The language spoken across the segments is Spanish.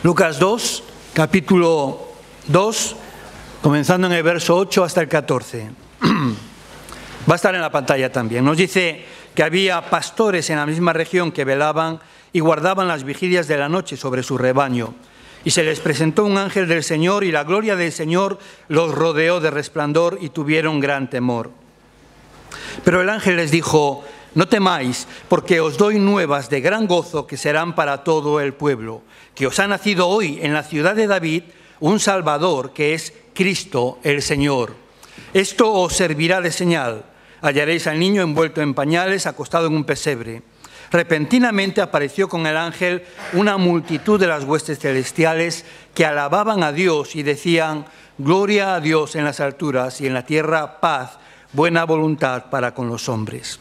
Lucas 2, capítulo 2, comenzando en el verso 8 hasta el 14. Va a estar en la pantalla también. Nos dice que había pastores en la misma región que velaban y guardaban las vigilias de la noche sobre su rebaño. Y se les presentó un ángel del Señor y la gloria del Señor los rodeó de resplandor y tuvieron gran temor. Pero el ángel les dijo: no temáis, porque os doy nuevas de gran gozo que serán para todo el pueblo, que os ha nacido hoy en la ciudad de David un Salvador, que es Cristo el Señor. Esto os servirá de señal: hallaréis al niño envuelto en pañales, acostado en un pesebre. Repentinamente apareció con el ángel una multitud de las huestes celestiales que alababan a Dios y decían: gloria a Dios en las alturas y en la tierra paz, buena voluntad para con los hombres.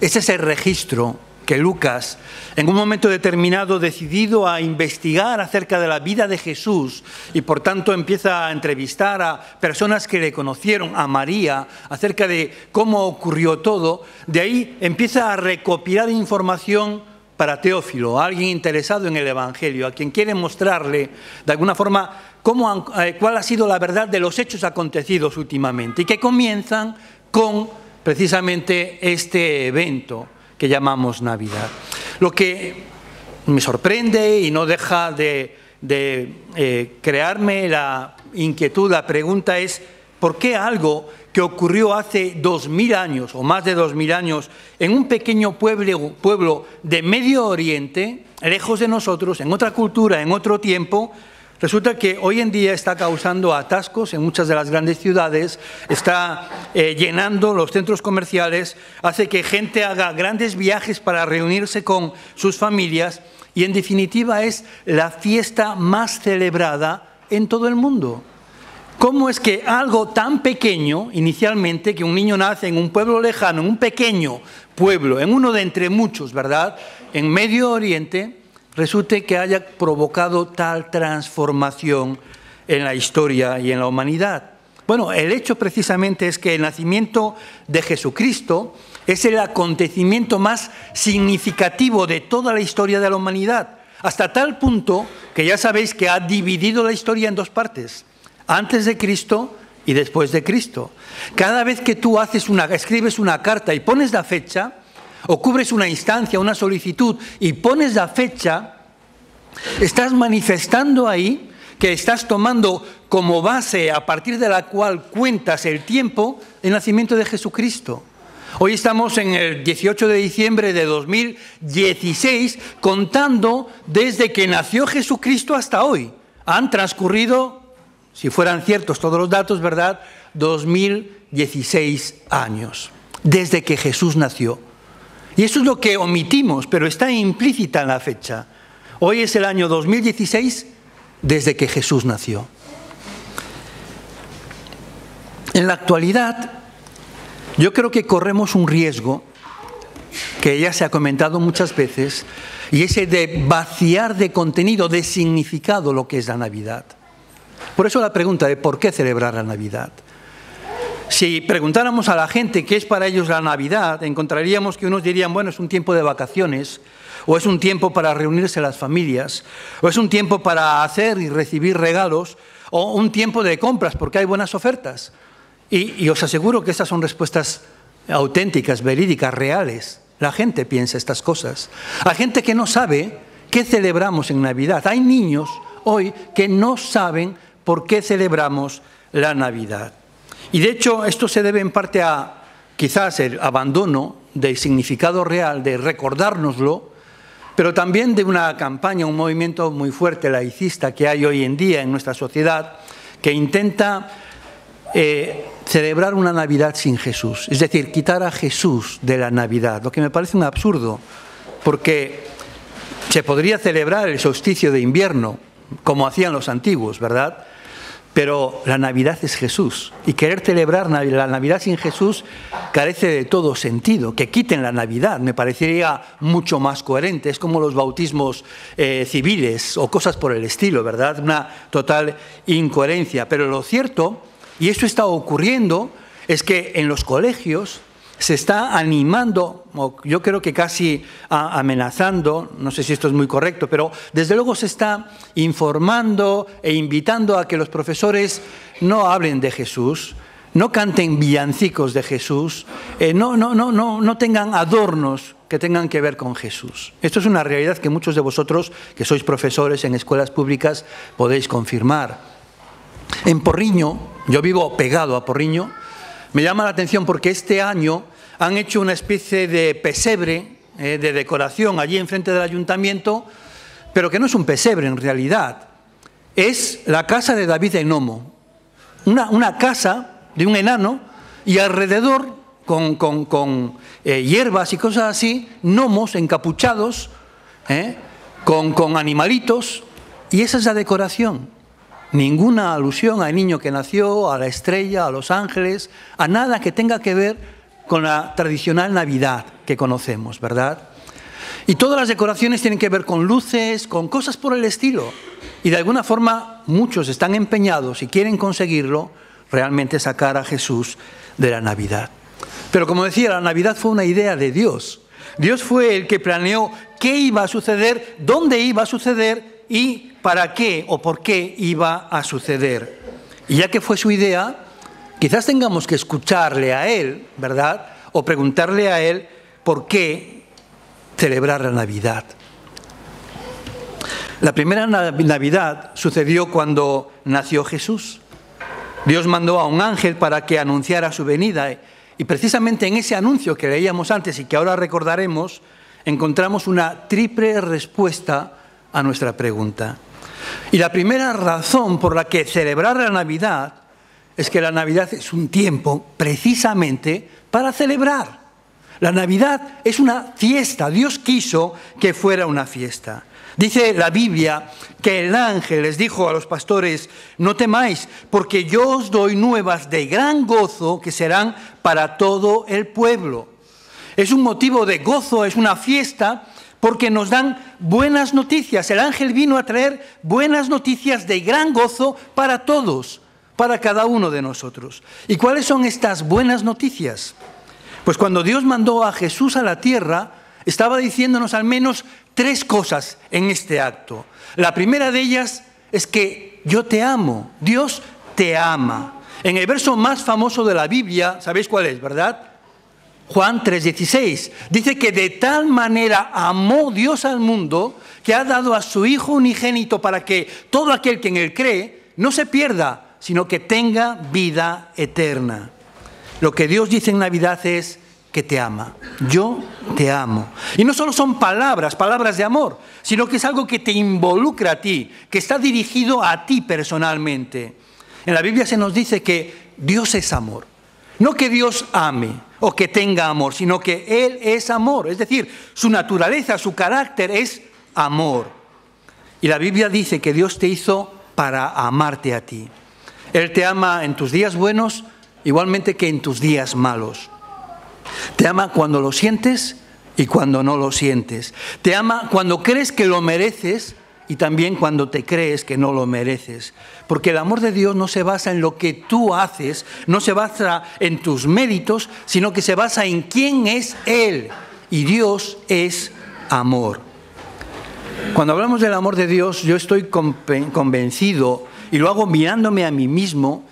Ese es el registro que Lucas, en un momento determinado, decidido a investigar acerca de la vida de Jesús y por tanto empieza a entrevistar a personas que le conocieron, a María, acerca de cómo ocurrió todo. De ahí empieza a recopilar información para Teófilo, a alguien interesado en el Evangelio, a quien quiere mostrarle de alguna forma cuál ha sido la verdad de los hechos acontecidos últimamente, y que comienzan con precisamente este evento que llamamos Navidad. Lo que me sorprende y no deja de crearme la inquietud, la pregunta es: ¿por qué algo que ocurrió hace 2000 años o más de 2000 años en un pequeño pueblo de Medio Oriente, lejos de nosotros, en otra cultura, en otro tiempo, resulta que hoy en día está causando atascos en muchas de las grandes ciudades, está llenando los centros comerciales, hace que gente haga grandes viajes para reunirse con sus familias y, en definitiva, es la fiesta más celebrada en todo el mundo? ¿Cómo es que algo tan pequeño, inicialmente, que un niño nace en un pueblo lejano, en un pequeño pueblo, en uno de entre muchos, ¿verdad?, en Medio Oriente, resulte que haya provocado tal transformación en la historia y en la humanidad? Bueno, el hecho precisamente es que el nacimiento de Jesucristo es el acontecimiento más significativo de toda la historia de la humanidad, hasta tal punto que ya sabéis que ha dividido la historia en dos partes: antes de Cristo y después de Cristo. Cada vez que tú escribes una carta y pones la fecha, o cubres una instancia, una solicitud y pones la fecha, estás manifestando ahí que estás tomando como base a partir de la cual cuentas el tiempo, el nacimiento de Jesucristo. Hoy estamos en el 18 de diciembre de 2016, contando desde que nació Jesucristo hasta hoy. Han transcurrido, si fueran ciertos todos los datos, ¿verdad?, 2016 años, desde que Jesús nació. Y eso es lo que omitimos, pero está implícita en la fecha. Hoy es el año 2016 desde que Jesús nació. En la actualidad, yo creo que corremos un riesgo, que ya se ha comentado muchas veces, y ese de vaciar de contenido, de significado, lo que es la Navidad. Por eso la pregunta de ¿por qué celebrar la Navidad? Si preguntáramos a la gente qué es para ellos la Navidad, encontraríamos que unos dirían: bueno, es un tiempo de vacaciones, o es un tiempo para reunirse las familias, o es un tiempo para hacer y recibir regalos, o un tiempo de compras porque hay buenas ofertas. Y os aseguro que estas son respuestas auténticas, verídicas, reales. La gente piensa estas cosas. Hay gente que no sabe qué celebramos en Navidad. Hay niños hoy que no saben por qué celebramos la Navidad. Y de hecho esto se debe en parte a quizás el abandono del significado real, de recordárnoslo, pero también de una campaña, un movimiento muy fuerte laicista que hay hoy en día en nuestra sociedad, que intenta celebrar una Navidad sin Jesús, es decir, quitar a Jesús de la Navidad, lo que me parece un absurdo, porque se podría celebrar el solsticio de invierno, como hacían los antiguos, ¿verdad? Pero la Navidad es Jesús, y querer celebrar la Navidad sin Jesús carece de todo sentido. Que quiten la Navidad me parecería mucho más coherente. Es como los bautismos civiles o cosas por el estilo, ¿verdad? Una total incoherencia. Pero lo cierto, y esto está ocurriendo, es que en los colegios se está animando, o yo creo que casi amenazando, no sé si esto es muy correcto, pero desde luego se está informando e invitando a que los profesores no hablen de Jesús, no canten villancicos de Jesús, no tengan adornos que tengan que ver con Jesús. Esto es una realidad que muchos de vosotros, que sois profesores en escuelas públicas, podéis confirmar. En Porriño, yo vivo pegado a Porriño, me llama la atención porque este año han hecho una especie de pesebre de decoración allí enfrente del ayuntamiento, pero que no es un pesebre en realidad, es la casa de David de Nomo, una casa de un enano y alrededor con hierbas y cosas así, gnomos encapuchados, con animalitos, y esa es la decoración. Ninguna alusión al niño que nació, a la estrella, a los ángeles, a nada que tenga que ver con la tradicional Navidad que conocemos, ¿verdad? Y todas las decoraciones tienen que ver con luces, con cosas por el estilo. Y de alguna forma muchos están empeñados y quieren conseguirlo, realmente sacar a Jesús de la Navidad. Pero como decía, la Navidad fue una idea de Dios. Dios fue el que planeó qué iba a suceder, dónde iba a suceder y para qué o por qué iba a suceder. Y ya que fue su idea, quizás tengamos que escucharle a Él, ¿verdad? O preguntarle a Él por qué celebrar la Navidad. La primera Navidad sucedió cuando nació Jesús. Dios mandó a un ángel para que anunciara su venida y precisamente en ese anuncio que leíamos antes y que ahora recordaremos, encontramos una triple respuesta a nuestra pregunta. Y la primera razón por la que celebrar la Navidad es que la Navidad es un tiempo precisamente para celebrar. La Navidad es una fiesta, Dios quiso que fuera una fiesta. Dice la Biblia que el ángel les dijo a los pastores: no temáis, porque yo os doy nuevas de gran gozo que serán para todo el pueblo. Es un motivo de gozo, es una fiesta, porque nos dan buenas noticias. El ángel vino a traer buenas noticias de gran gozo para todos, para cada uno de nosotros. ¿Y cuáles son estas buenas noticias? Pues cuando Dios mandó a Jesús a la tierra, estaba diciéndonos al menos 3 cosas en este acto. La primera de ellas es que yo te amo, Dios te ama. En el verso más famoso de la Biblia, ¿sabéis cuál es, verdad? Juan 3:16, dice que de tal manera amó Dios al mundo que ha dado a su Hijo unigénito para que todo aquel que en Él cree no se pierda, sino que tenga vida eterna. Lo que Dios dice en Navidad es que te ama. Yo te amo. Y no solo son palabras de amor, sino que es algo que te involucra a ti, que está dirigido a ti personalmente. En la Biblia se nos dice que Dios es amor. No que Dios ame o que tenga amor, sino que Él es amor. Es decir, su naturaleza, su carácter es amor. Y la Biblia dice que Dios te hizo para amarte a ti. Él te ama en tus días buenos, igualmente que en tus días malos. Te ama cuando lo sientes y cuando no lo sientes. Te ama cuando crees que lo mereces y también cuando te crees que no lo mereces. Porque el amor de Dios no se basa en lo que tú haces, no se basa en tus méritos, sino que se basa en quién es Él. Y Dios es amor. Cuando hablamos del amor de Dios, yo estoy convencido, y lo hago mirándome a mí mismo,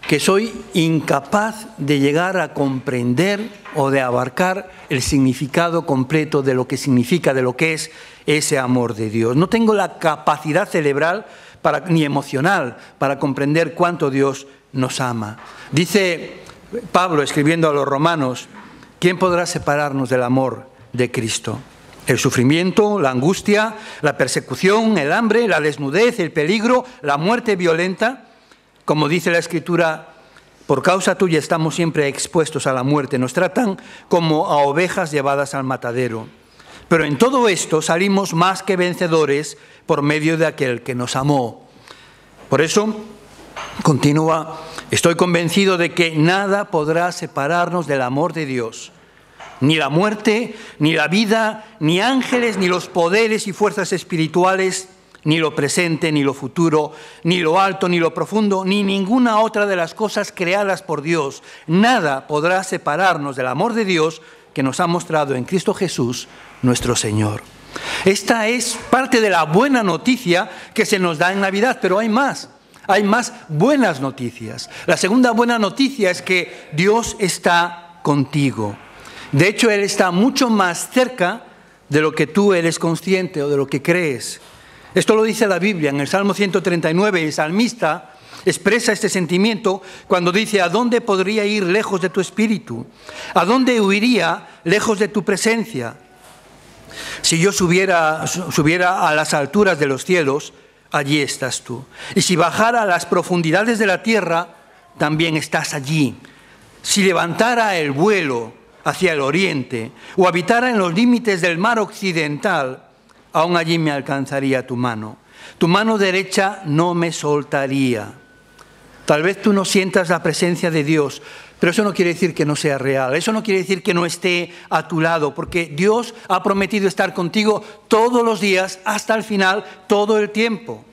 que soy incapaz de llegar a comprender o de abarcar el significado completo de lo que significa, de lo que es ese amor de Dios. No tengo la capacidad cerebral ni emocional para comprender cuánto Dios nos ama. Dice Pablo, escribiendo a los romanos: ¿quién podrá separarnos del amor de Cristo? El sufrimiento, la angustia, la persecución, el hambre, la desnudez, el peligro, la muerte violenta. Como dice la Escritura, por causa tuya estamos siempre expuestos a la muerte. Nos tratan como a ovejas llevadas al matadero. Pero en todo esto salimos más que vencedores por medio de aquel que nos amó. Por eso, continúa, estoy convencido de que nada podrá separarnos del amor de Dios. Ni la muerte, ni la vida, ni ángeles, ni los poderes y fuerzas espirituales, ni lo presente, ni lo futuro, ni lo alto, ni lo profundo, ni ninguna otra de las cosas creadas por Dios. Nada podrá separarnos del amor de Dios que nos ha mostrado en Cristo Jesús, nuestro Señor. Esta es parte de la buena noticia que se nos da en Navidad, pero hay más buenas noticias. La segunda buena noticia es que Dios está contigo. De hecho, Él está mucho más cerca de lo que tú eres consciente o de lo que crees. Esto lo dice la Biblia en el Salmo 139. El salmista expresa este sentimiento cuando dice: ¿a dónde podría ir lejos de tu espíritu? ¿A dónde huiría lejos de tu presencia? Si yo subiera a las alturas de los cielos, allí estás tú. Y si bajara a las profundidades de la tierra, también estás allí. Si levantara el vuelo hacia el oriente o habitara en los límites del mar occidental, aún allí me alcanzaría tu mano. Tu mano derecha no me soltaría. Tal vez tú no sientas la presencia de Dios, pero eso no quiere decir que no sea real. Eso no quiere decir que no esté a tu lado, porque Dios ha prometido estar contigo todos los días, hasta el final, todo el tiempo.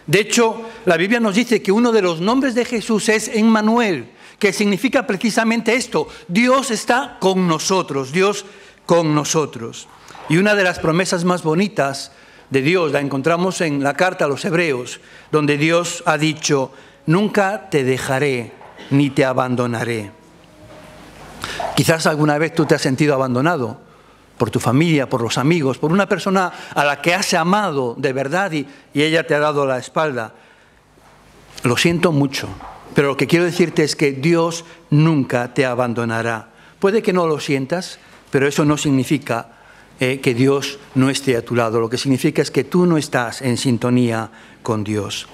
De hecho, la Biblia nos dice que uno de los nombres de Jesús es Emmanuel, que significa precisamente esto: Dios está con nosotros, Dios con nosotros. Y una de las promesas más bonitas de Dios la encontramos en la carta a los Hebreos, donde Dios ha dicho: nunca te dejaré ni te abandonaré. Quizás alguna vez tú te has sentido abandonado por tu familia, por los amigos, por una persona a la que has amado de verdad y ella te ha dado la espalda. Lo siento mucho, pero lo que quiero decirte es que Dios nunca te abandonará. Puede que no lo sientas, pero eso no significa que Dios no esté a tu lado. Lo que significa es que tú no estás en sintonía con Dios.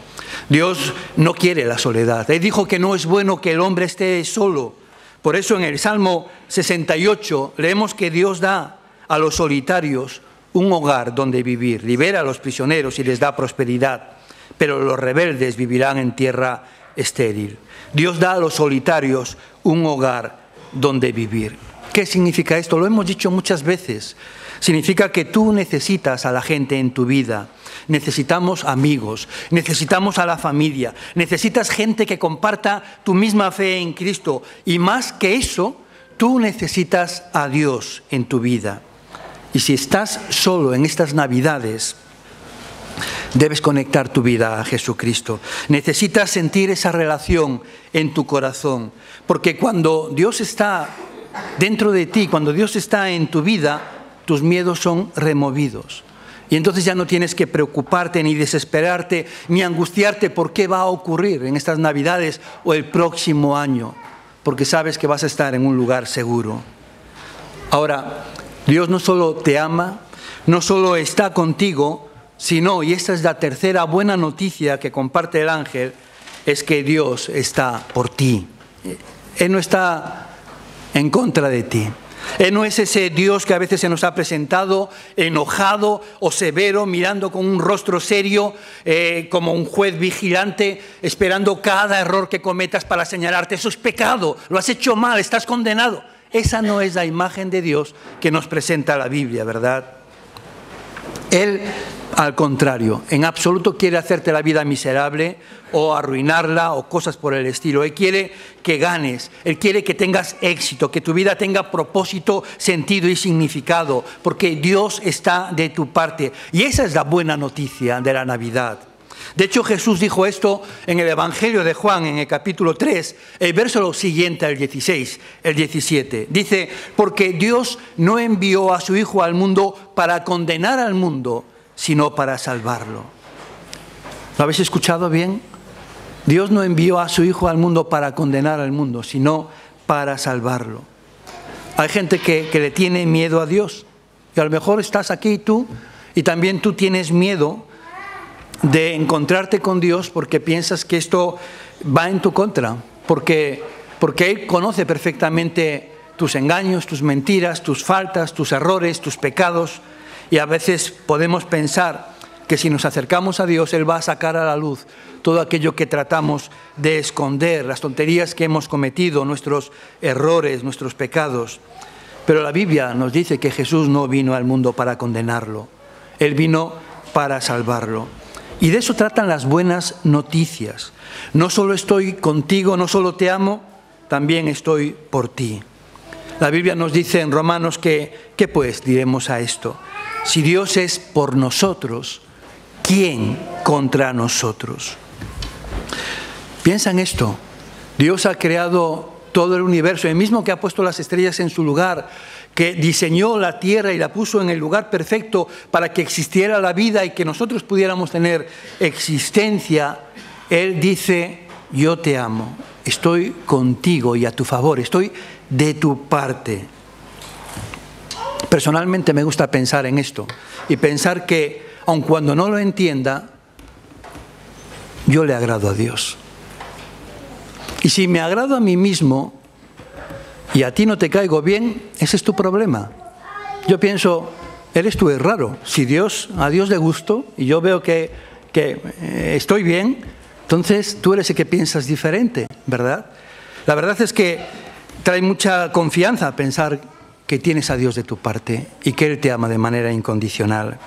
Dios no quiere la soledad. Él dijo que no es bueno que el hombre esté solo. Por eso en el Salmo 68 leemos que Dios da a los solitarios un hogar donde vivir. Libera a los prisioneros y les da prosperidad, pero los rebeldes vivirán en tierra estéril. Dios da a los solitarios un hogar donde vivir. ¿Qué significa esto? Lo hemos dicho muchas veces. Significa que tú necesitas a la gente en tu vida. Necesitamos amigos, necesitamos a la familia, necesitas gente que comparta tu misma fe en Cristo. Y más que eso, tú necesitas a Dios en tu vida. Y si estás solo en estas Navidades, debes conectar tu vida a Jesucristo. Necesitas sentir esa relación en tu corazón. Porque cuando Dios está dentro de ti, cuando Dios está en tu vida, tus miedos son removidos. Y entonces ya no tienes que preocuparte, ni desesperarte, ni angustiarte por qué va a ocurrir en estas Navidades o el próximo año, porque sabes que vas a estar en un lugar seguro. Ahora, Dios no solo te ama, no solo está contigo, sino, y esta es la tercera buena noticia que comparte el ángel, es que Dios está por ti. Él no está en contra de ti. Él no es ese Dios que a veces se nos ha presentado enojado o severo, mirando con un rostro serio, como un juez vigilante, esperando cada error que cometas para señalarte. Eso es pecado, lo has hecho mal, estás condenado. Esa no es la imagen de Dios que nos presenta la Biblia, ¿verdad? Él, al contrario, en absoluto quiere hacerte la vida miserable o arruinarla o cosas por el estilo. Él quiere que ganes, Él quiere que tengas éxito, que tu vida tenga propósito, sentido y significado, porque Dios está de tu parte. Y esa es la buena noticia de la Navidad. De hecho, Jesús dijo esto en el Evangelio de Juan, en el capítulo 3, el verso siguiente al 16, el 17. Dice: porque Dios no envió a su Hijo al mundo para condenar al mundo, sino para salvarlo. ¿Lo habéis escuchado bien? Dios no envió a su Hijo al mundo para condenar al mundo, sino para salvarlo. Hay gente que le tiene miedo a Dios. Y a lo mejor estás aquí tú, y también tú tienes miedo de encontrarte con Dios porque piensas que esto va en tu contra. Porque Él conoce perfectamente tus engaños, tus mentiras, tus faltas, tus errores, tus pecados. Y a veces podemos pensar que si nos acercamos a Dios, Él va a sacar a la luz todo aquello que tratamos de esconder, las tonterías que hemos cometido, nuestros errores, nuestros pecados. Pero la Biblia nos dice que Jesús no vino al mundo para condenarlo. Él vino para salvarlo. Y de eso tratan las buenas noticias. No solo estoy contigo, no solo te amo, también estoy por ti. La Biblia nos dice en Romanos que, ¿qué pues diremos a esto? Si Dios es por nosotros, ¿quién contra nosotros? Piensa en esto. Dios ha creado todo el universo, el mismo que ha puesto las estrellas en su lugar, que diseñó la tierra y la puso en el lugar perfecto para que existiera la vida y que nosotros pudiéramos tener existencia. Él dice, yo te amo, estoy contigo y a tu favor, estoy de tu parte. Personalmente me gusta pensar en esto y pensar que, aun cuando no lo entienda, yo le agrado a Dios. Y si me agrado a mí mismo y a ti no te caigo bien, ese es tu problema. Yo pienso, eres tú, es raro. Si a Dios le gusto y yo veo que estoy bien, entonces tú eres el que piensas diferente, ¿verdad? La verdad es que trae mucha confianza pensar que tienes a Dios de tu parte y que Él te ama de manera incondicional.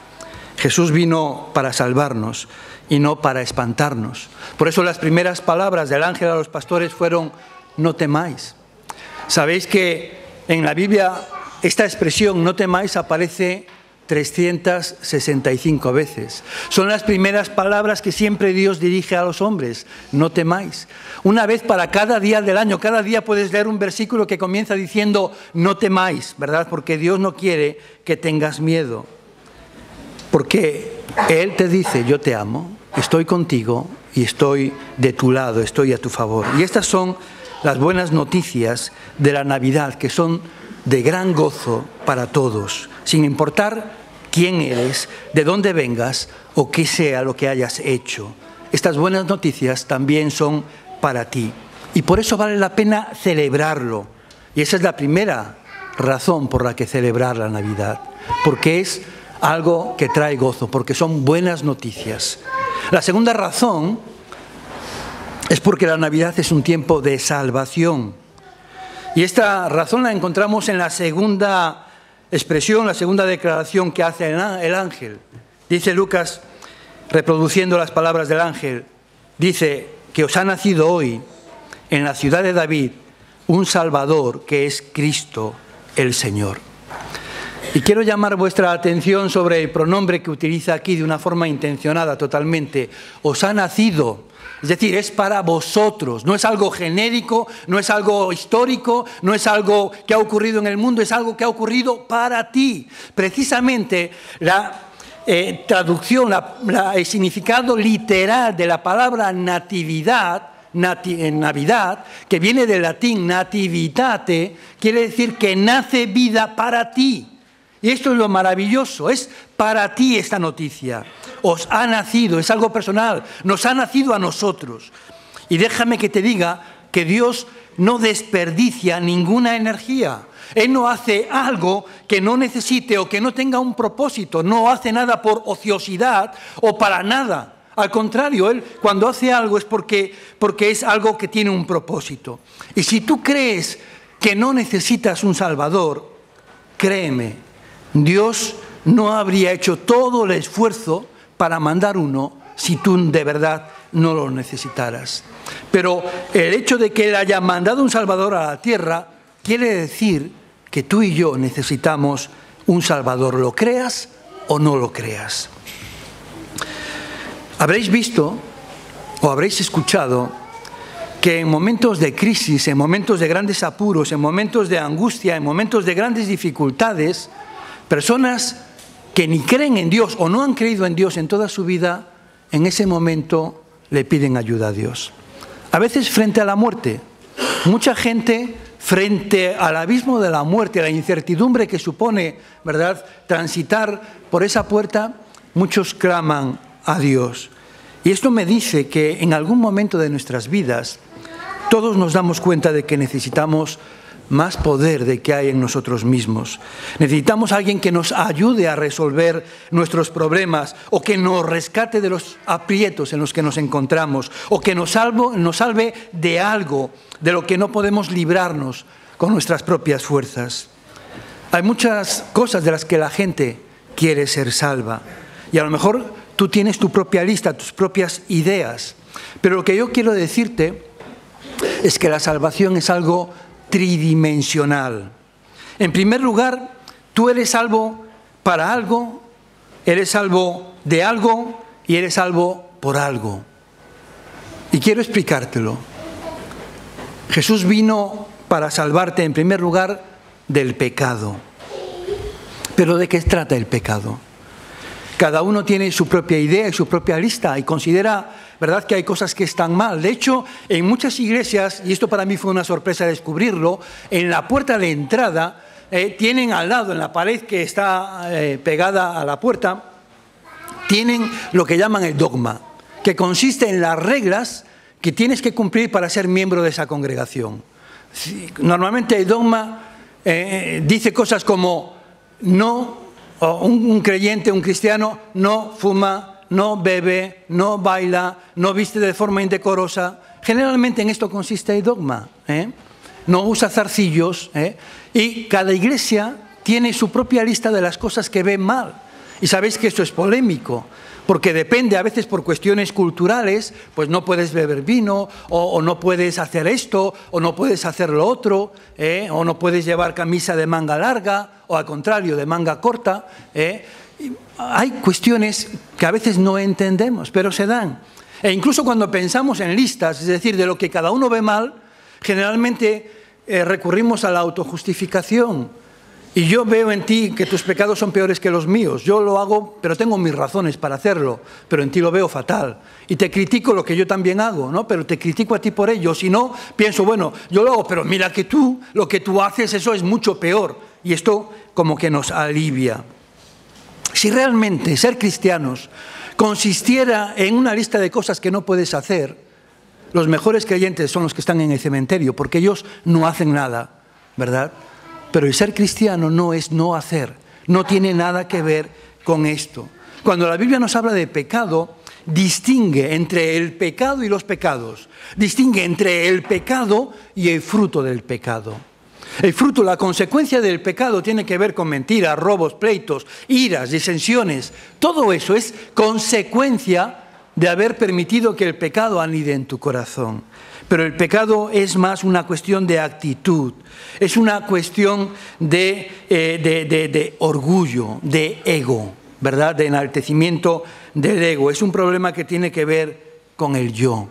Jesús vino para salvarnos y no para espantarnos. Por eso las primeras palabras del ángel a los pastores fueron, no temáis. Sabéis que en la Biblia esta expresión, no temáis, aparece 365 veces. Son las primeras palabras que siempre Dios dirige a los hombres, no temáis. Una vez para cada día del año, cada día puedes leer un versículo que comienza diciendo, no temáis, ¿verdad? Porque Dios no quiere que tengas miedo. Porque Él te dice, yo te amo, estoy contigo y estoy de tu lado, estoy a tu favor. Y estas son las buenas noticias de la Navidad, que son de gran gozo para todos, sin importar quién eres, de dónde vengas o qué sea lo que hayas hecho. Estas buenas noticias también son para ti. Y por eso vale la pena celebrarlo. Y esa es la primera razón por la que celebrar la Navidad, porque es algo que trae gozo, porque son buenas noticias. La segunda razón es porque la Navidad es un tiempo de salvación. Y esta razón la encontramos en la segunda expresión, la segunda declaración que hace el ángel. Dice Lucas, reproduciendo las palabras del ángel, dice que os ha nacido hoy en la ciudad de David un Salvador que es Cristo el Señor. Y quiero llamar vuestra atención sobre el pronombre que utiliza aquí de una forma intencionada totalmente. Os ha nacido, es decir, es para vosotros. No es algo genérico, no es algo histórico, no es algo que ha ocurrido en el mundo, es algo que ha ocurrido para ti. Precisamente la traducción, el significado literal de la palabra natividad, Navidad, que viene del latín nativitate, quiere decir que nace vida para ti. Y esto es lo maravilloso, es para ti esta noticia. Os ha nacido, es algo personal, nos ha nacido a nosotros. Y déjame que te diga que Dios no desperdicia ninguna energía. Él no hace algo que no necesite o que no tenga un propósito, no hace nada por ociosidad o para nada. Al contrario, Él cuando hace algo es porque es algo que tiene un propósito. Y si tú crees que no necesitas un Salvador, créeme, Dios no habría hecho todo el esfuerzo para mandar uno si tú de verdad no lo necesitaras. Pero el hecho de que Él haya mandado un Salvador a la tierra quiere decir que tú y yo necesitamos un Salvador, lo creas o no lo creas. Habréis visto o habréis escuchado que en momentos de crisis, en momentos de grandes apuros, en momentos de angustia, en momentos de grandes dificultades, personas que ni creen en Dios o no han creído en Dios en toda su vida, en ese momento le piden ayuda a Dios. A veces frente a la muerte, mucha gente frente al abismo de la muerte, a la incertidumbre que supone, ¿verdad?, transitar por esa puerta, muchos claman a Dios. Y esto me dice que en algún momento de nuestras vidas todos nos damos cuenta de que necesitamos más poder del que hay en nosotros mismos. Necesitamos a alguien que nos ayude a resolver nuestros problemas o que nos rescate de los aprietos en los que nos encontramos o que nos salve de algo de lo que no podemos librarnos con nuestras propias fuerzas. Hay muchas cosas de las que la gente quiere ser salva y a lo mejor tú tienes tu propia lista, tus propias ideas. Pero lo que yo quiero decirte es que la salvación es algo tridimensional. En primer lugar, tú eres salvo para algo, eres salvo de algo y eres salvo por algo. Y quiero explicártelo. Jesús vino para salvarte en primer lugar del pecado. Pero ¿de qué trata el pecado? Cada uno tiene su propia idea y su propia lista y considera, ¿verdad?, que hay cosas que están mal. De hecho, en muchas iglesias, y esto para mí fue una sorpresa descubrirlo, en la puerta de entrada tienen al lado, en la pared que está pegada a la puerta, tienen lo que llaman el dogma, que consiste en las reglas que tienes que cumplir para ser miembro de esa congregación. Normalmente el dogma dice cosas como no, o un creyente, un cristiano, no fuma, no bebe, no baila, no viste de forma indecorosa. Generalmente en esto consiste el dogma. No usa zarcillos. Y cada iglesia tiene su propia lista de las cosas que ve mal. Y sabéis que esto es polémico, porque depende a veces por cuestiones culturales, pues no puedes beber vino, o no puedes hacer esto, o no puedes hacer lo otro, o no puedes llevar camisa de manga larga, o al contrario, de manga corta. Hay cuestiones que a veces no entendemos, pero se dan. E incluso cuando pensamos en listas, es decir, de lo que cada uno ve mal, generalmente recurrimos a la autojustificación. Y yo veo en ti que tus pecados son peores que los míos. Yo lo hago, pero tengo mis razones para hacerlo. Pero en ti lo veo fatal. Y te critico lo que yo también hago, ¿no? Pero te critico a ti por ello. Si no, pienso, bueno, yo lo hago, pero mira que tú, lo que tú haces, eso es mucho peor. Y esto como que nos alivia. Si realmente ser cristianos consistiera en una lista de cosas que no puedes hacer, los mejores creyentes son los que están en el cementerio, porque ellos no hacen nada, ¿verdad? Pero el ser cristiano no es no hacer, no tiene nada que ver con esto. Cuando la Biblia nos habla de pecado, distingue entre el pecado y los pecados, distingue entre el pecado y el fruto del pecado. El fruto, la consecuencia del pecado tiene que ver con mentiras, robos, pleitos, iras, disensiones. Todo eso es consecuencia de haber permitido que el pecado anide en tu corazón. Pero el pecado es más una cuestión de actitud, es una cuestión de orgullo, de ego, ¿verdad? De enaltecimiento del ego. Es un problema que tiene que ver con el yo.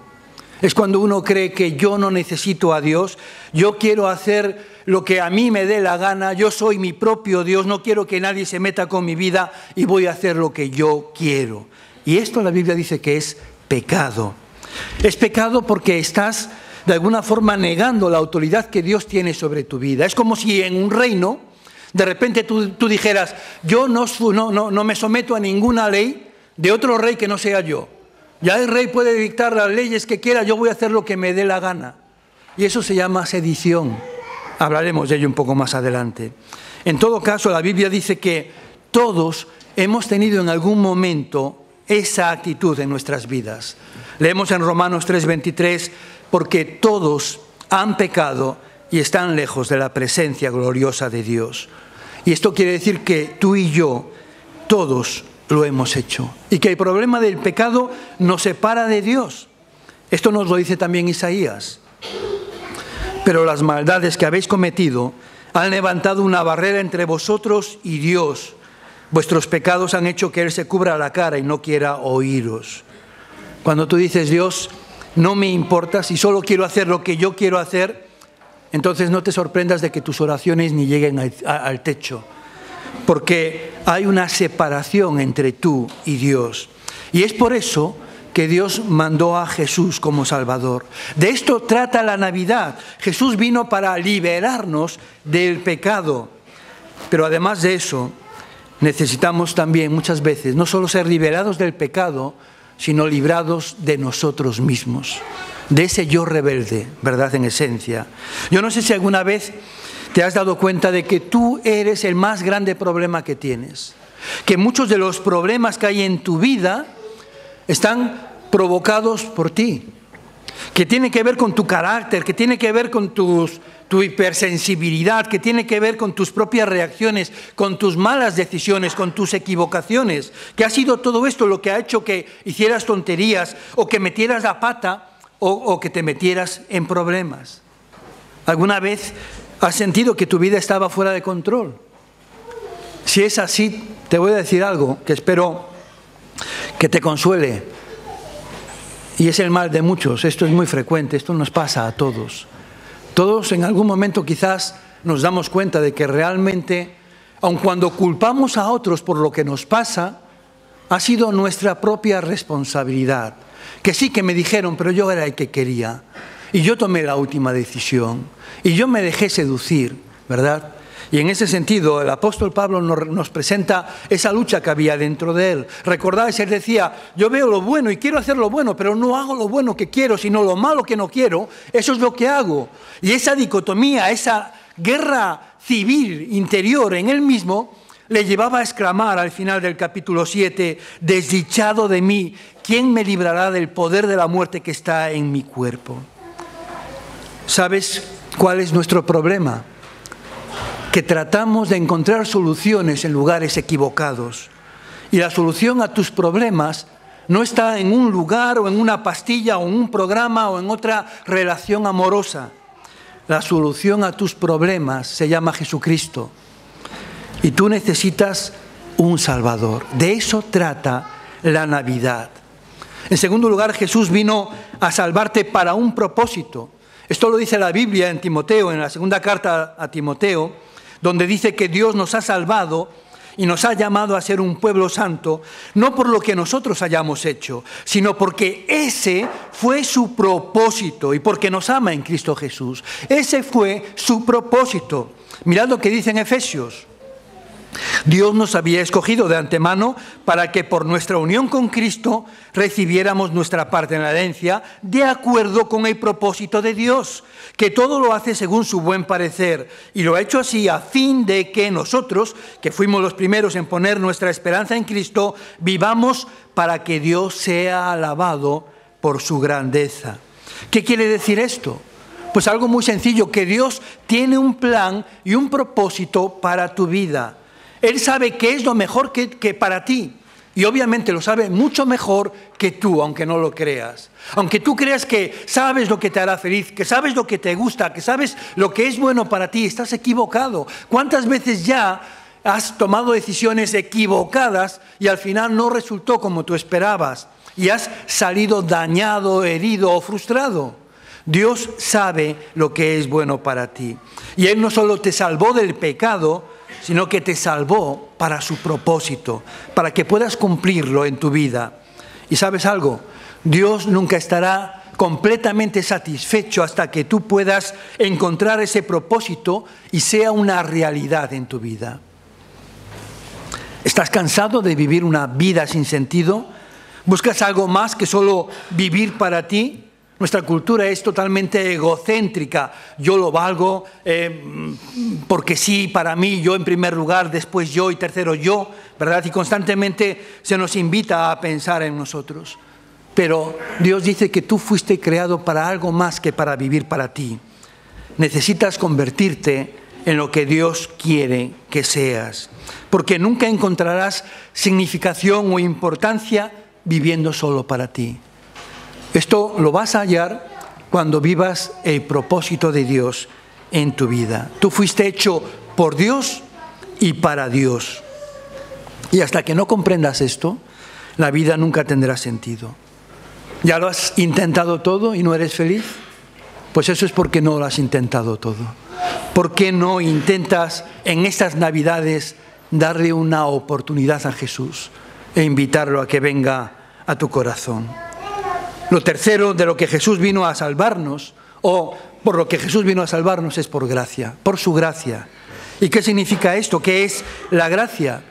Es cuando uno cree que yo no necesito a Dios, yo quiero hacer lo que a mí me dé la gana, yo soy mi propio Dios, no quiero que nadie se meta con mi vida y voy a hacer lo que yo quiero. Y esto la Biblia dice que es pecado. Es pecado porque estás de alguna forma negando la autoridad que Dios tiene sobre tu vida. Es como si en un reino, de repente tú dijeras, yo no me someto a ninguna ley de otro rey que no sea yo. Ya el rey puede dictar las leyes que quiera, yo voy a hacer lo que me dé la gana. Y eso se llama sedición. Hablaremos de ello un poco más adelante. En todo caso, la Biblia dice que todos hemos tenido en algún momento esa actitud en nuestras vidas. Leemos en Romanos 3:23, porque todos han pecado y están lejos de la presencia gloriosa de Dios. Y esto quiere decir que tú y yo, todos lo hemos hecho. Y que el problema del pecado nos separa de Dios. Esto nos lo dice también Isaías. Pero las maldades que habéis cometido han levantado una barrera entre vosotros y Dios. Vuestros pecados han hecho que Él se cubra la cara y no quiera oíros. Cuando tú dices, Dios, no me importa, si solo quiero hacer lo que yo quiero hacer, entonces no te sorprendas de que tus oraciones ni lleguen al techo. Porque hay una separación entre tú y Dios. Y es por eso que Dios mandó a Jesús como Salvador. De esto trata la Navidad. Jesús vino para liberarnos del pecado. Pero además de eso, necesitamos también muchas veces no solo ser liberados del pecado, sino librados de nosotros mismos, de ese yo rebelde, ¿verdad? En esencia. Yo no sé si alguna vez te has dado cuenta de que tú eres el más grande problema que tienes, que muchos de los problemas que hay en tu vida están provocados por ti. que tiene que ver con tu carácter, que tiene que ver con tu hipersensibilidad, que tiene que ver con tus propias reacciones, con tus malas decisiones, con tus equivocaciones, que ha sido todo esto lo que ha hecho que hicieras tonterías o que metieras la pata o que te metieras en problemas. ¿Alguna vez has sentido que tu vida estaba fuera de control? Si es así, te voy a decir algo que espero que te consuele. Y es el mal de muchos, esto es muy frecuente, esto nos pasa a todos. Todos en algún momento quizás nos damos cuenta de que realmente, aun cuando culpamos a otros por lo que nos pasa, ha sido nuestra propia responsabilidad. Que sí que me dijeron, pero yo era el que quería. Y yo tomé la última decisión. Y yo me dejé seducir, ¿verdad? Y en ese sentido, el apóstol Pablo nos presenta esa lucha que había dentro de él. Recordáis, él decía, yo veo lo bueno y quiero hacer lo bueno, pero no hago lo bueno que quiero, sino lo malo que no quiero. Eso es lo que hago. Y esa dicotomía, esa guerra civil interior en él mismo, le llevaba a exclamar al final del capítulo 7, desdichado de mí, ¿quién me librará del poder de la muerte que está en mi cuerpo? ¿Sabes cuál es nuestro problema? Que tratamos de encontrar soluciones en lugares equivocados. Y la solución a tus problemas no está en un lugar o en una pastilla o en un programa o en otra relación amorosa. La solución a tus problemas se llama Jesucristo. Y tú necesitas un Salvador. De eso trata la Navidad. En segundo lugar, Jesús vino a salvarte para un propósito. Esto lo dice la Biblia en Timoteo, en la segunda carta a Timoteo, donde dice que Dios nos ha salvado y nos ha llamado a ser un pueblo santo, no por lo que nosotros hayamos hecho, sino porque ese fue su propósito y porque nos ama en Cristo Jesús. Ese fue su propósito. Mirad lo que dice en Efesios. Dios nos había escogido de antemano para que por nuestra unión con Cristo recibiéramos nuestra parte en la herencia de acuerdo con el propósito de Dios, que todo lo hace según su buen parecer, y lo ha hecho así a fin de que nosotros, que fuimos los primeros en poner nuestra esperanza en Cristo, vivamos para que Dios sea alabado por su grandeza. ¿Qué quiere decir esto? Pues algo muy sencillo, que Dios tiene un plan y un propósito para tu vida. Él sabe qué es lo mejor que para ti. Y obviamente lo sabe mucho mejor que tú, aunque no lo creas. Aunque tú creas que sabes lo que te hará feliz, que sabes lo que te gusta, que sabes lo que es bueno para ti, estás equivocado. ¿Cuántas veces ya has tomado decisiones equivocadas y al final no resultó como tú esperabas? Y has salido dañado, herido o frustrado. Dios sabe lo que es bueno para ti. Y Él no solo te salvó del pecado, sino que te salvó para su propósito, para que puedas cumplirlo en tu vida. ¿Y sabes algo? Dios nunca estará completamente satisfecho hasta que tú puedas encontrar ese propósito y sea una realidad en tu vida. ¿Estás cansado de vivir una vida sin sentido? ¿Buscas algo más que solo vivir para ti? Nuestra cultura es totalmente egocéntrica. Yo lo valgo porque sí, para mí, yo en primer lugar, después yo y tercero yo, ¿verdad? Y constantemente se nos invita a pensar en nosotros. Pero Dios dice que tú fuiste creado para algo más que para vivir para ti. Necesitas convertirte en lo que Dios quiere que seas, porque nunca encontrarás significación o importancia viviendo solo para ti. Esto lo vas a hallar cuando vivas el propósito de Dios en tu vida. Tú fuiste hecho por Dios y para Dios. Y hasta que no comprendas esto, la vida nunca tendrá sentido. ¿Ya lo has intentado todo y no eres feliz? Pues eso es porque no lo has intentado todo. ¿Por qué no intentas en estas Navidades darle una oportunidad a Jesús e invitarlo a que venga a tu corazón? Lo tercero de lo que Jesús vino a salvarnos, o por lo que Jesús vino a salvarnos, es por gracia, por su gracia. ¿Y qué significa esto? ¿Qué es la gracia?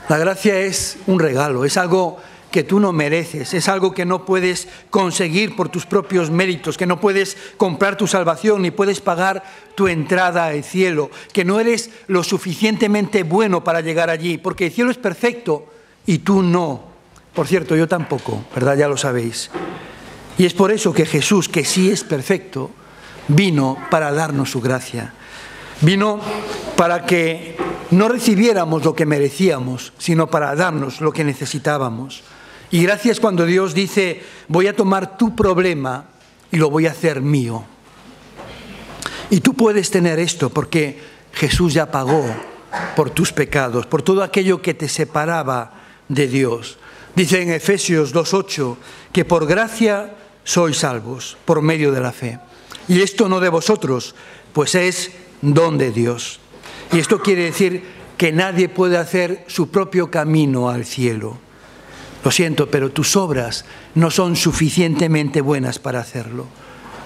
La gracia es un regalo, es algo que tú no mereces, es algo que no puedes conseguir por tus propios méritos, que no puedes comprar tu salvación ni puedes pagar tu entrada al cielo, que no eres lo suficientemente bueno para llegar allí, porque el cielo es perfecto y tú no. Por cierto, yo tampoco, ¿verdad? Ya lo sabéis. Y es por eso que Jesús, que sí es perfecto, vino para darnos su gracia. Vino para que no recibiéramos lo que merecíamos, sino para darnos lo que necesitábamos. Y gracias cuando Dios dice, voy a tomar tu problema y lo voy a hacer mío. Y tú puedes tener esto porque Jesús ya pagó por tus pecados, por todo aquello que te separaba de Dios. Dice en Efesios 2:8 que por gracia sois salvos, por medio de la fe. Y esto no de vosotros, pues es don de Dios. Y esto quiere decir que nadie puede hacer su propio camino al cielo. Lo siento, pero tus obras no son suficientemente buenas para hacerlo.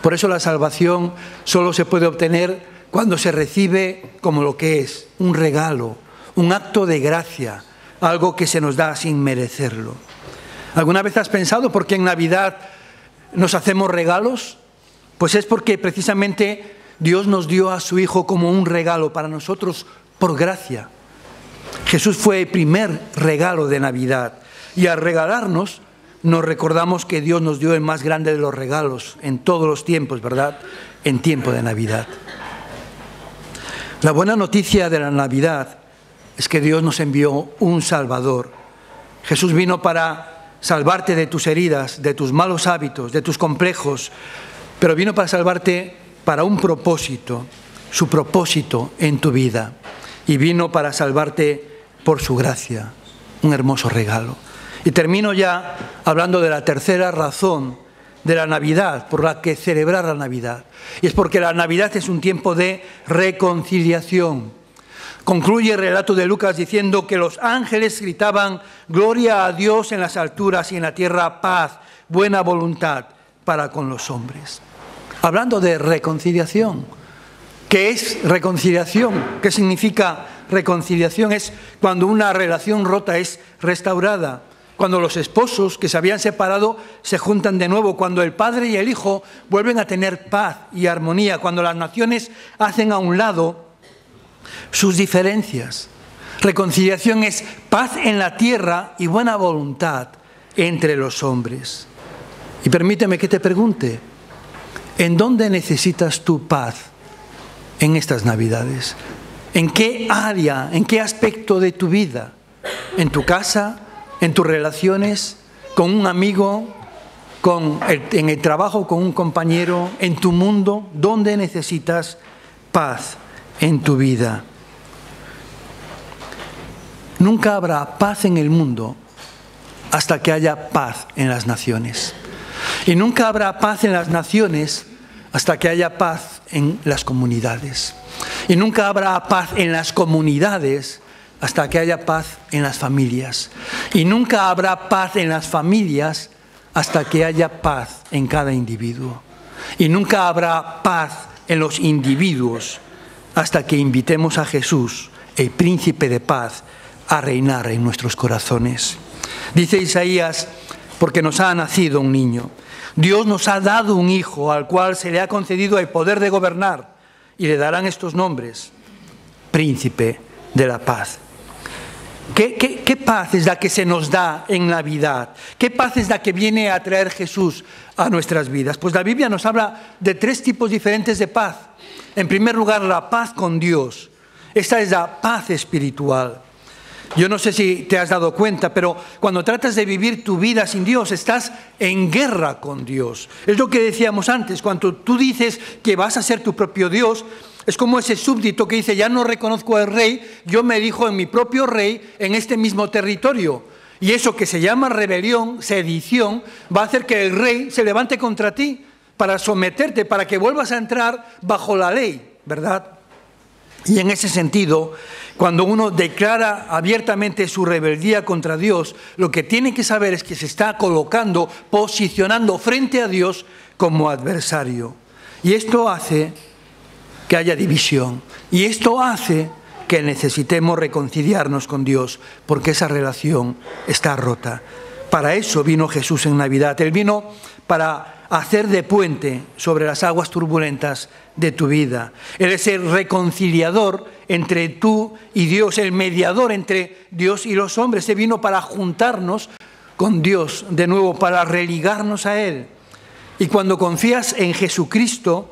Por eso la salvación solo se puede obtener cuando se recibe como lo que es, un regalo, un acto de gracia, algo que se nos da sin merecerlo. ¿Alguna vez has pensado por qué en Navidad nos hacemos regalos? Pues es porque precisamente Dios nos dio a su Hijo como un regalo para nosotros por gracia. Jesús fue el primer regalo de Navidad y al regalarnos nos recordamos que Dios nos dio el más grande de los regalos en todos los tiempos, ¿verdad? En tiempo de Navidad. La buena noticia de la Navidad es que Dios nos envió un Salvador. Jesús vino para salvarte de tus heridas, de tus malos hábitos, de tus complejos, pero vino para salvarte para un propósito, su propósito en tu vida. Y vino para salvarte por su gracia, un hermoso regalo. Y termino ya hablando de la tercera razón de la Navidad, por la que celebrar la Navidad. Y es porque la Navidad es un tiempo de reconciliación. Concluye el relato de Lucas diciendo que los ángeles gritaban, gloria a Dios en las alturas y en la tierra paz, buena voluntad para con los hombres. Hablando de reconciliación. ¿Qué es reconciliación? ¿Qué significa reconciliación? Es cuando una relación rota es restaurada. Cuando los esposos que se habían separado se juntan de nuevo, cuando el padre y el hijo vuelven a tener paz y armonía, cuando las naciones hacen a un lado sus diferencias. Reconciliación es paz en la tierra y buena voluntad entre los hombres. Y permíteme que te pregunte, ¿en dónde necesitas tu paz en estas Navidades? ¿En qué área, en qué aspecto de tu vida? ¿En tu casa? ¿En tus relaciones? ¿Con un amigo? ¿En el trabajo? ¿Con un compañero? ¿En tu mundo? ¿Dónde necesitas paz en tu vida? Nunca habrá paz en el mundo hasta que haya paz en las naciones. Y nunca habrá paz en las naciones hasta que haya paz en las comunidades. Y nunca habrá paz en las comunidades hasta que haya paz en las familias. Y nunca habrá paz en las familias hasta que haya paz en cada individuo. Y nunca habrá paz en los individuos hasta que invitemos a Jesús, el príncipe de paz, a reinar en nuestros corazones. Dice Isaías, porque nos ha nacido un niño. Dios nos ha dado un hijo al cual se le ha concedido el poder de gobernar y le darán estos nombres: Príncipe de la Paz. ¿Qué paz es la que se nos da en Navidad? ¿Qué paz es la que viene a traer Jesús a nuestras vidas? Pues la Biblia nos habla de tres tipos diferentes de paz. En primer lugar, la paz con Dios. Esta es la paz espiritual. Yo no sé si te has dado cuenta, pero cuando tratas de vivir tu vida sin Dios, estás en guerra con Dios. Es lo que decíamos antes, cuando tú dices que vas a ser tu propio Dios, es como ese súbdito que dice, ya no reconozco al rey, yo me erijo en mi propio rey en este mismo territorio. Y eso que se llama rebelión, sedición, va a hacer que el rey se levante contra ti para someterte, para que vuelvas a entrar bajo la ley, ¿verdad? Y en ese sentido, cuando uno declara abiertamente su rebeldía contra Dios, lo que tiene que saber es que se está colocando, posicionando frente a Dios como adversario. Y esto hace que haya división. Y esto hace que necesitemos reconciliarnos con Dios, porque esa relación está rota. Para eso vino Jesús en Navidad. Él vino para hacer de puente sobre las aguas turbulentas de tu vida. Él es el reconciliador entre tú y Dios, el mediador entre Dios y los hombres. Él vino para juntarnos con Dios de nuevo, para religarnos a Él. Y cuando confías en Jesucristo,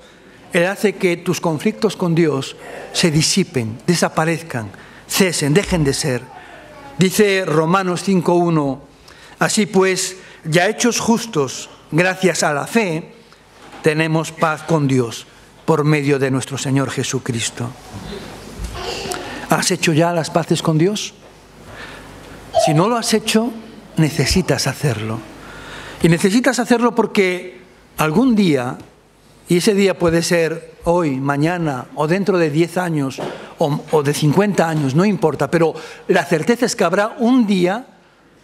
Él hace que tus conflictos con Dios se disipen, desaparezcan, cesen, dejen de ser. Dice Romanos 5:1, así pues, ya hechos justos, gracias a la fe, tenemos paz con Dios por medio de nuestro Señor Jesucristo. ¿Has hecho ya las paces con Dios? Si no lo has hecho, necesitas hacerlo. Y necesitas hacerlo porque algún día, y ese día puede ser hoy, mañana, o dentro de 10 años, o de 50 años, no importa, pero la certeza es que habrá un día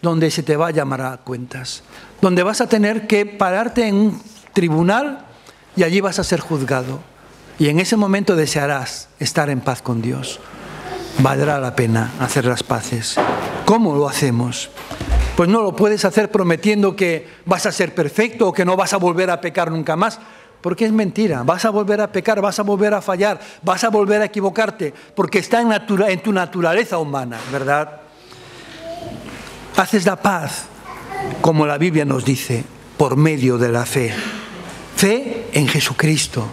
donde se te va a llamar a cuentas, donde vas a tener que pararte en un tribunal y allí vas a ser juzgado. Y en ese momento desearás estar en paz con Dios. Valdrá la pena hacer las paces. ¿Cómo lo hacemos? Pues no lo puedes hacer prometiendo que vas a ser perfecto o que no vas a volver a pecar nunca más, porque es mentira. Vas a volver a pecar, vas a volver a fallar, vas a volver a equivocarte, porque está en tu naturaleza humana, ¿verdad? Haces la paz, como la Biblia nos dice, por medio de la fe. Fe en Jesucristo.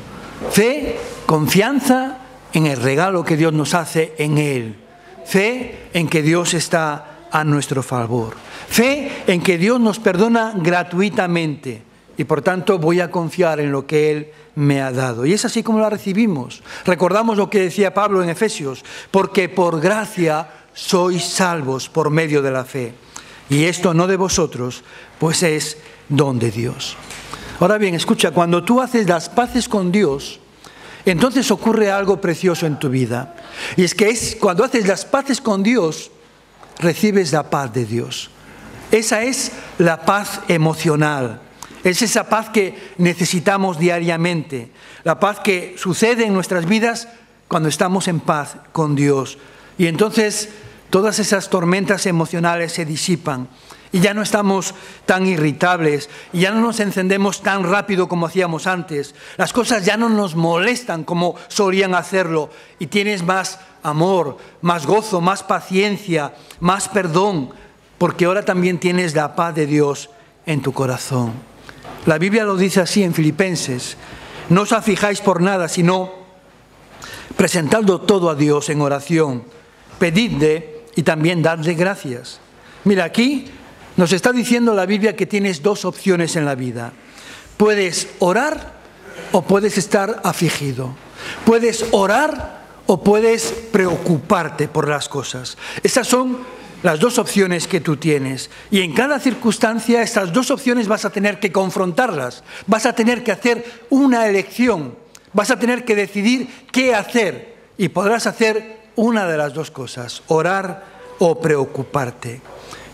Fe, confianza en el regalo que Dios nos hace en Él. Fe en que Dios está a nuestro favor. Fe en que Dios nos perdona gratuitamente y por tanto voy a confiar en lo que Él me ha dado. Y es así como la recibimos. Recordamos lo que decía Pablo en Efesios, porque por gracia sois salvos por medio de la fe. Y esto no de vosotros, pues es don de Dios. Ahora bien, escucha, cuando tú haces las paces con Dios, entonces ocurre algo precioso en tu vida. Y es que cuando haces las paces con Dios, recibes la paz de Dios. Esa es la paz emocional. Es esa paz que necesitamos diariamente. La paz que sucede en nuestras vidas cuando estamos en paz con Dios. Y entonces todas esas tormentas emocionales se disipan. Y ya no estamos tan irritables, y ya no nos encendemos tan rápido como hacíamos antes. Las cosas ya no nos molestan como solían hacerlo. Y tienes más amor, más gozo, más paciencia, más perdón, porque ahora también tienes la paz de Dios en tu corazón. La Biblia lo dice así en Filipenses: no os afijáis por nada, sino presentadlo todo a Dios en oración, pedidle y también dadle gracias. Mira, aquí nos está diciendo la Biblia que tienes dos opciones en la vida. Puedes orar o puedes estar afligido. Puedes orar o puedes preocuparte por las cosas. Esas son las dos opciones que tú tienes. Y en cada circunstancia, estas dos opciones vas a tener que confrontarlas. Vas a tener que hacer una elección. Vas a tener que decidir qué hacer. Y podrás hacer una de las dos cosas: orar o preocuparte.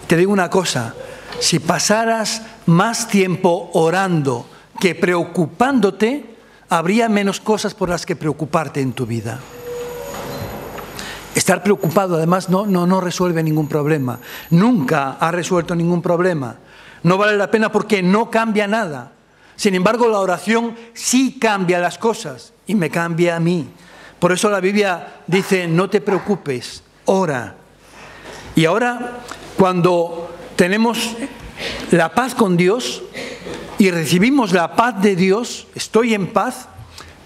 Te digo una cosa: si pasaras más tiempo orando que preocupándote, habría menos cosas por las que preocuparte en tu vida. Estar preocupado además no resuelve ningún problema. Nunca ha resuelto ningún problema. No vale la pena porque no cambia nada. Sin embargo, la oración sí cambia las cosas y me cambia a mí. Por eso la Biblia dice: no te preocupes, ora. Y ahora, cuando tenemos la paz con Dios y recibimos la paz de Dios, estoy en paz,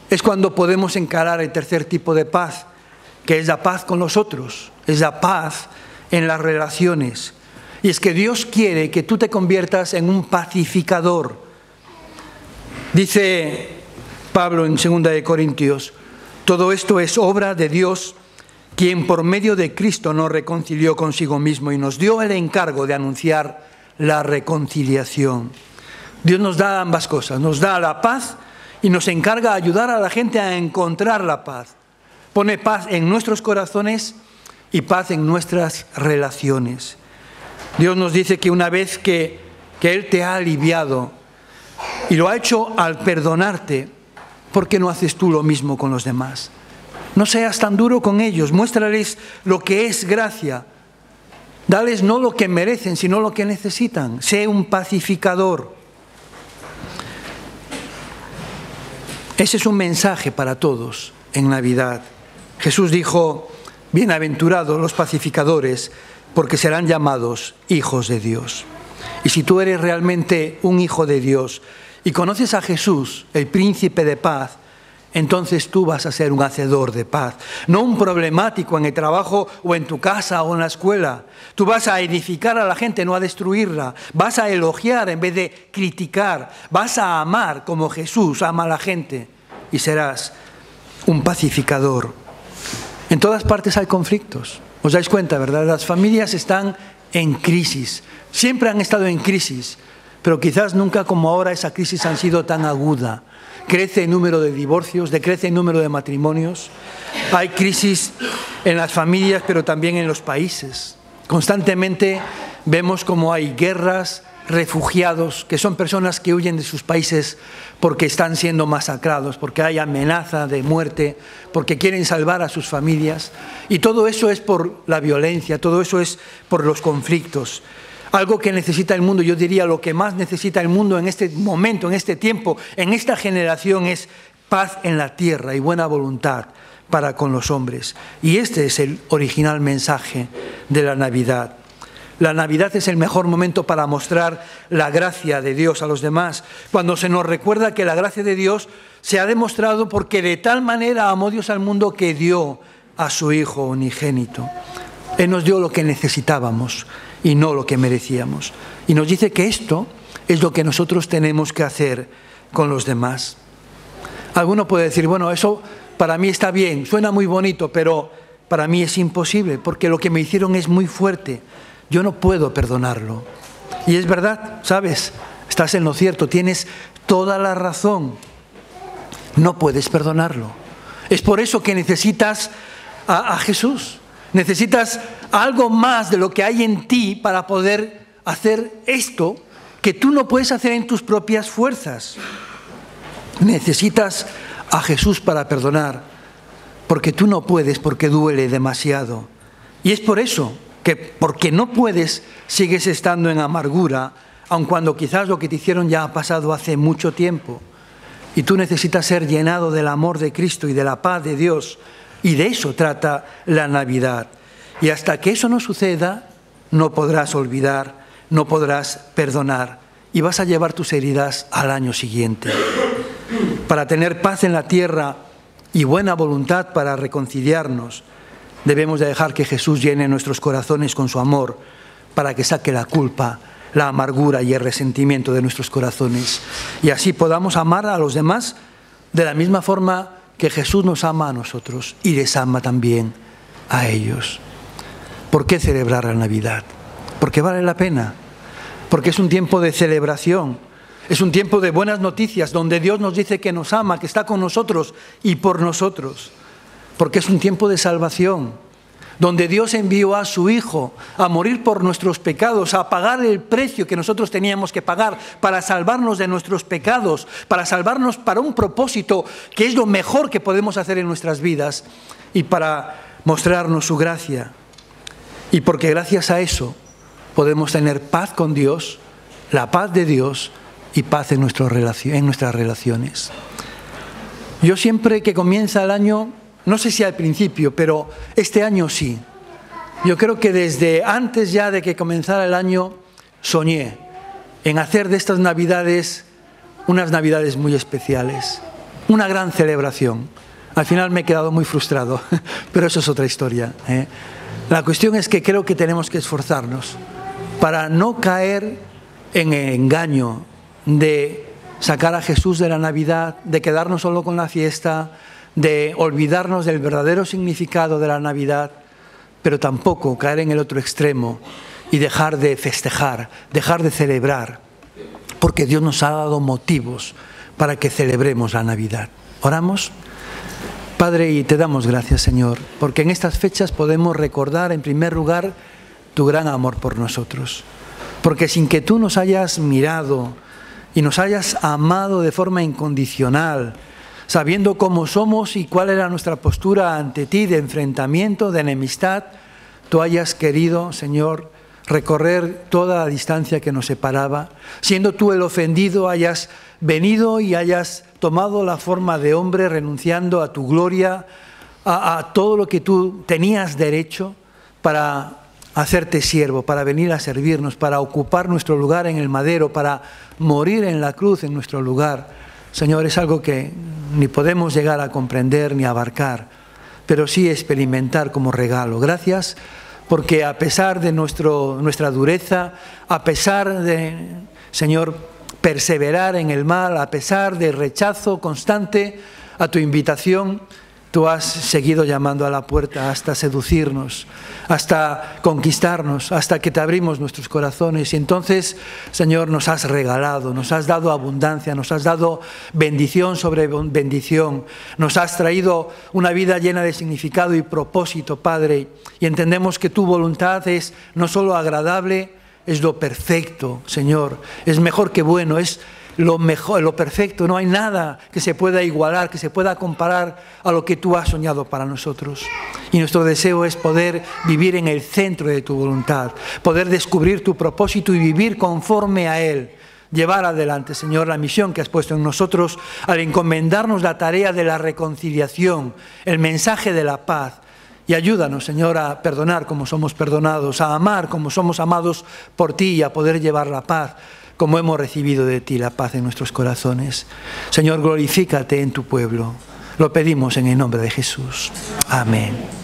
es cuando podemos encarar el tercer tipo de paz, que es la paz con los otros, es la paz en las relaciones. Y es que Dios quiere que tú te conviertas en un pacificador. Dice Pablo en 2 de Corintios: todo esto es obra de Dios, quien por medio de Cristo nos reconcilió consigo mismo y nos dio el encargo de anunciar la reconciliación. Dios nos da ambas cosas, nos da la paz y nos encarga de ayudar a la gente a encontrar la paz. Pone paz en nuestros corazones y paz en nuestras relaciones. Dios nos dice que una vez que Él te ha aliviado y lo ha hecho al perdonarte, ¿por qué no haces tú lo mismo con los demás? No seas tan duro con ellos, muéstrales lo que es gracia. Dales no lo que merecen, sino lo que necesitan. Sé un pacificador. Ese es un mensaje para todos en Navidad. Jesús dijo: bienaventurados los pacificadores, porque serán llamados hijos de Dios. Y si tú eres realmente un hijo de Dios y conoces a Jesús, el príncipe de paz, entonces tú vas a ser un hacedor de paz, no un problemático en el trabajo o en tu casa o en la escuela. Tú vas a edificar a la gente, no a destruirla. Vas a elogiar en vez de criticar. Vas a amar como Jesús ama a la gente y serás un pacificador. En todas partes hay conflictos. ¿Os dais cuenta, verdad? Las familias están en crisis. Siempre han estado en crisis, pero quizás nunca como ahora esa crisis ha sido tan aguda. Crece el número de divorcios, decrece el número de matrimonios. Hay crisis en las familias, pero también en los países. Constantemente vemos como hay guerras, refugiados, que son personas que huyen de sus países porque están siendo masacrados, porque hay amenaza de muerte, porque quieren salvar a sus familias. Y todo eso es por la violencia, todo eso es por los conflictos. Algo que necesita el mundo, yo diría lo que más necesita el mundo en este momento, en este tiempo, en esta generación es paz en la tierra y buena voluntad para con los hombres. Y este es el original mensaje de la Navidad. La Navidad es el mejor momento para mostrar la gracia de Dios a los demás, cuando se nos recuerda que la gracia de Dios se ha demostrado porque de tal manera amó Dios al mundo que dio a su Hijo unigénito. Él nos dio lo que necesitábamos y no lo que merecíamos. Y nos dice que esto es lo que nosotros tenemos que hacer con los demás. Alguno puede decir, bueno, eso para mí está bien, suena muy bonito, pero para mí es imposible, porque lo que me hicieron es muy fuerte. Yo no puedo perdonarlo. Y es verdad, ¿sabes? Estás en lo cierto, tienes toda la razón. No puedes perdonarlo. Es por eso que necesitas a Jesús. Necesitas algo más de lo que hay en ti para poder hacer esto que tú no puedes hacer en tus propias fuerzas. Necesitas a Jesús para perdonar, porque tú no puedes, porque duele demasiado. Y es por eso que, porque no puedes, sigues estando en amargura, aun cuando quizás lo que te hicieron ya ha pasado hace mucho tiempo. Y tú necesitas ser llenado del amor de Cristo y de la paz de Dios. Y de eso trata la Navidad. Y hasta que eso no suceda, no podrás olvidar, no podrás perdonar. Y vas a llevar tus heridas al año siguiente. Para tener paz en la tierra y buena voluntad para reconciliarnos, debemos de dejar que Jesús llene nuestros corazones con su amor, para que saque la culpa, la amargura y el resentimiento de nuestros corazones. Y así podamos amar a los demás de la misma forma que Jesús nos ama a nosotros y les ama también a ellos. ¿Por qué celebrar la Navidad? Porque vale la pena, porque es un tiempo de celebración, es un tiempo de buenas noticias, donde Dios nos dice que nos ama, que está con nosotros y por nosotros, porque es un tiempo de salvación, donde Dios envió a su Hijo a morir por nuestros pecados, a pagar el precio que nosotros teníamos que pagar para salvarnos de nuestros pecados, para salvarnos para un propósito que es lo mejor que podemos hacer en nuestras vidas y para mostrarnos su gracia. Y porque gracias a eso podemos tener paz con Dios, la paz de Dios y paz en nuestras relaciones. Yo siempre que comienza el año, no sé si al principio, pero este año sí. Yo creo que desde antes ya de que comenzara el año soñé en hacer de estas Navidades unas Navidades muy especiales, una gran celebración. Al final me he quedado muy frustrado, pero eso es otra historia, ¿eh? La cuestión es que creo que tenemos que esforzarnos para no caer en el engaño de sacar a Jesús de la Navidad, de quedarnos solo con la fiesta, de olvidarnos del verdadero significado de la Navidad, pero tampoco caer en el otro extremo y dejar de festejar, dejar de celebrar, porque Dios nos ha dado motivos para que celebremos la Navidad. ¿Oramos? Padre, y te damos gracias, Señor, porque en estas fechas podemos recordar, en primer lugar, tu gran amor por nosotros. Porque sin que tú nos hayas mirado y nos hayas amado de forma incondicional, sabiendo cómo somos y cuál era nuestra postura ante ti de enfrentamiento, de enemistad, tú hayas querido, Señor, recorrer toda la distancia que nos separaba. Siendo tú el ofendido, hayas venido y hayas tomado la forma de hombre, renunciando a tu gloria, a todo lo que tú tenías derecho, para hacerte siervo, para venir a servirnos, para ocupar nuestro lugar en el madero, para morir en la cruz en nuestro lugar. Señor, es algo que ni podemos llegar a comprender ni abarcar, pero sí experimentar como regalo. Gracias, porque a pesar de nuestra dureza, a pesar de, Señor, perseverar en el mal, a pesar del rechazo constante a tu invitación, tú has seguido llamando a la puerta hasta seducirnos, hasta conquistarnos, hasta que te abrimos nuestros corazones. Y entonces, Señor, nos has regalado, nos has dado abundancia, nos has dado bendición sobre bendición. Nos has traído una vida llena de significado y propósito, Padre. Y entendemos que tu voluntad es no solo agradable, es lo perfecto, Señor. Es mejor que bueno, es lo mejor, lo perfecto. No hay nada que se pueda igualar, que se pueda comparar a lo que tú has soñado para nosotros. Y nuestro deseo es poder vivir en el centro de tu voluntad, poder descubrir tu propósito y vivir conforme a él. Llevar adelante, Señor, la misión que has puesto en nosotros al encomendarnos la tarea de la reconciliación, el mensaje de la paz. Y ayúdanos, Señor, a perdonar como somos perdonados, a amar como somos amados por ti y a poder llevar la paz como hemos recibido de ti la paz en nuestros corazones. Señor, glorifícate en tu pueblo. Lo pedimos en el nombre de Jesús. Amén.